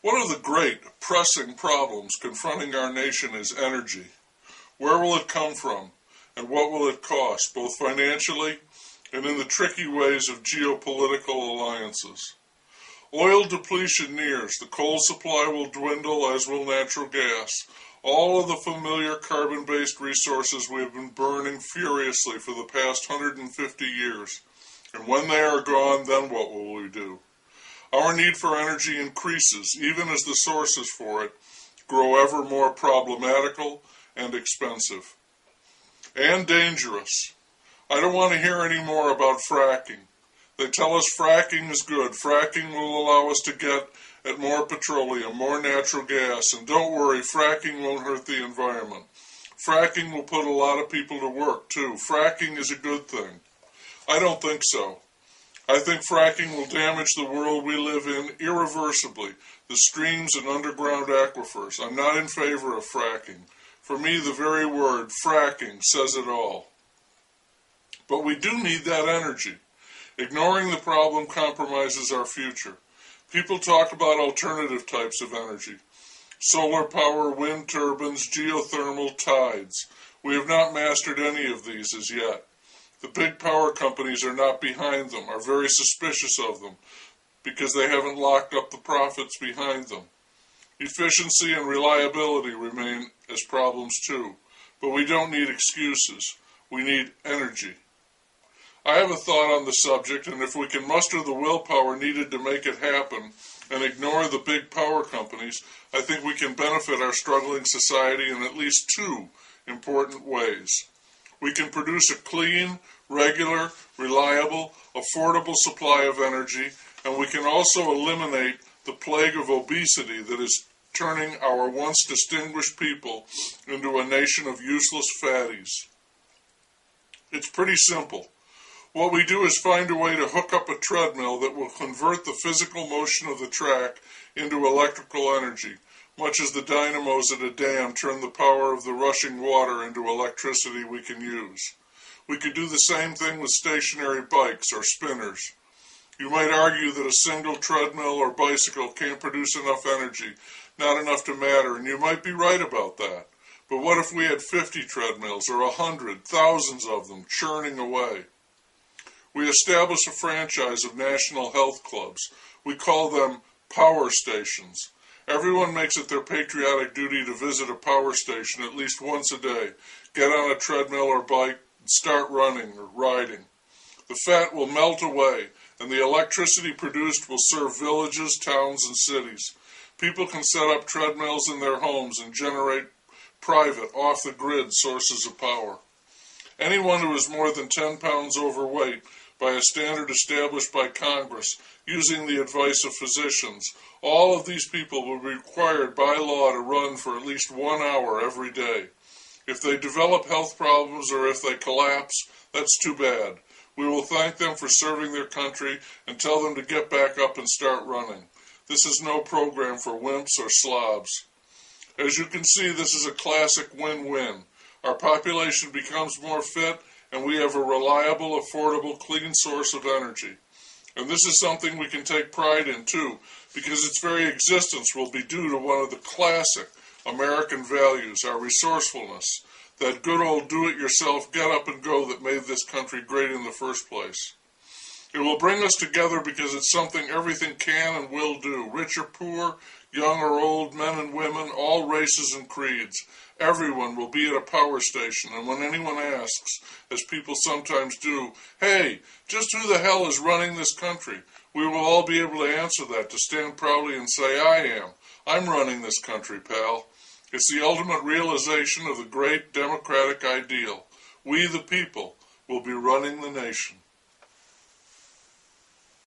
One of the great, pressing problems confronting our nation is energy. Where will it come from, and what will it cost, both financially and in the tricky ways of geopolitical alliances? Oil depletion nears, the coal supply will dwindle, as will natural gas. All of the familiar carbon-based resources we have been burning furiously for the past 150 years. And when they are gone, then what will we do? Our need for energy increases, even as the sources for it grow ever more problematical and expensive. And dangerous. I don't want to hear any more about fracking. They tell us fracking is good. Fracking will allow us to get at more petroleum, more natural gas, and don't worry, fracking won't hurt the environment. Fracking will put a lot of people to work, too. Fracking is a good thing. I don't think so. I think fracking will damage the world we live in irreversibly, the streams and underground aquifers. I'm not in favor of fracking. For me, the very word fracking says it all. But we do need that energy. Ignoring the problem compromises our future. People talk about alternative types of energy. Solar power, wind turbines, geothermal, tides. We have not mastered any of these as yet. The big power companies are not behind them, are very suspicious of them, because they haven't locked up the profits behind them. Efficiency and reliability remain as problems too, but we don't need excuses. We need energy. I have a thought on the subject, and if we can muster the willpower needed to make it happen and ignore the big power companies, I think we can benefit our struggling society in at least two important ways. We can produce a clean, regular, reliable, affordable supply of energy, and we can also eliminate the plague of obesity that is turning our once distinguished people into a nation of useless fatties. It's pretty simple. What we do is find a way to hook up a treadmill that will convert the physical motion of the track into electrical energy, much as the dynamos at a dam turn the power of the rushing water into electricity we can use. We could do the same thing with stationary bikes or spinners. You might argue that a single treadmill or bicycle can't produce enough energy, not enough to matter, and you might be right about that. But what if we had 50 treadmills or 100, thousands of them, churning away? We establish a franchise of national health clubs. We call them power stations. Everyone makes it their patriotic duty to visit a power station at least once a day, get on a treadmill or bike, and start running or riding. The fat will melt away, and the electricity produced will serve villages, towns, and cities. People can set up treadmills in their homes and generate private, off-the-grid sources of power. Anyone who is more than 10 pounds overweight, by a standard established by Congress, using the advice of physicians, all of these people will be required by law to run for at least 1 hour every day. If they develop health problems or if they collapse, that's too bad. We will thank them for serving their country and tell them to get back up and start running. This is no program for wimps or slobs. As you can see, this is a classic win-win. Our population becomes more fit, and we have a reliable, affordable, clean source of energy. And this is something we can take pride in, too, because its very existence will be due to one of the classic American values, our resourcefulness, that good old do-it-yourself, get-up-and-go that made this country great in the first place. It will bring us together because it's something everything can and will do, rich or poor, young or old, men and women, all races and creeds. Everyone will be at a power station, and when anyone asks, as people sometimes do, hey, just who the hell is running this country? We will all be able to answer that, to stand proudly and say, I am. I'm running this country, pal. It's the ultimate realization of the great democratic ideal. We, the people, will be running the nation.